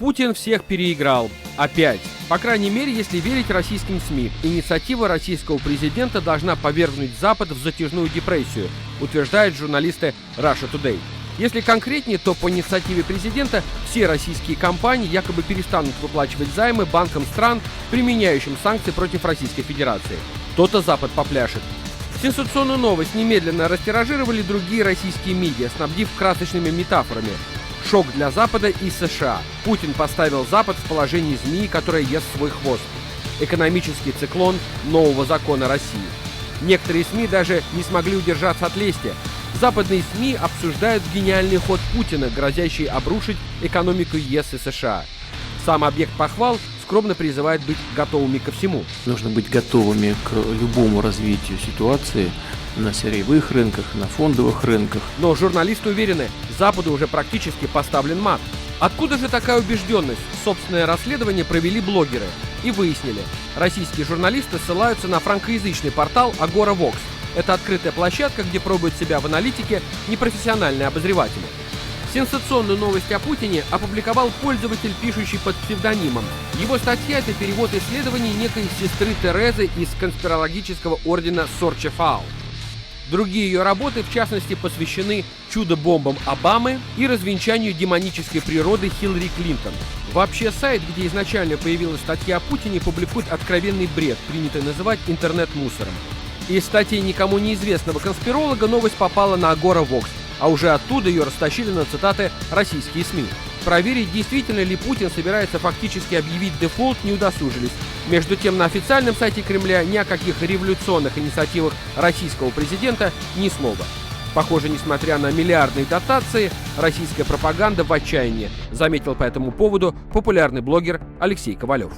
Путин всех переиграл. Опять. По крайней мере, если верить российским СМИ. Инициатива российского президента должна повергнуть Запад в затяжную депрессию, утверждают журналисты Russia Today. Если конкретнее, то по инициативе президента все российские компании якобы перестанут выплачивать займы банкам стран, применяющим санкции против Российской Федерации. То-то Запад попляшет. Сенсационную новость немедленно растиражировали другие российские медиа, снабдив красочными метафорами. Шок для Запада и США. Путин поставил Запад в положение змеи, которая ест свой хвост. Экономический циклон нового закона России. Некоторые СМИ даже не смогли удержаться от лести. Западные СМИ обсуждают гениальный ход Путина, грозящий обрушить экономику ЕС и США. Сам объект похвал скромно призывает быть готовыми ко всему. Нужно быть готовыми к любому развитию ситуации на сырьевых рынках, на фондовых рынках. Но журналисты уверены, Западу уже практически поставлен мат. Откуда же такая убежденность? Собственное расследование провели блогеры и выяснили. Российские журналисты ссылаются на франкоязычный портал Agora Vox. Это открытая площадка, где пробуют себя в аналитике непрофессиональные обозреватели. Сенсационную новость о Путине опубликовал пользователь, пишущий под псевдонимом. Его статья – это перевод исследований некой сестры Терезы из конспирологического ордена Сорчефаал. Другие ее работы, в частности, посвящены чудо-бомбам Обамы и развенчанию демонической природы Хиллари Клинтон. Вообще, сайт, где изначально появилась статья о Путине, публикует откровенный бред, принятый называть интернет-мусором. Из статей никому неизвестного конспиролога новость попала на Agora Vox, а уже оттуда ее растащили на цитаты российские СМИ. Проверить, действительно ли Путин собирается фактически объявить дефолт, не удосужились. Между тем, на официальном сайте Кремля ни о каких революционных инициативах российского президента ни слова. Похоже, несмотря на миллиардные дотации, российская пропаганда в отчаянии, заметил по этому поводу популярный блогер Алексей Ковалев.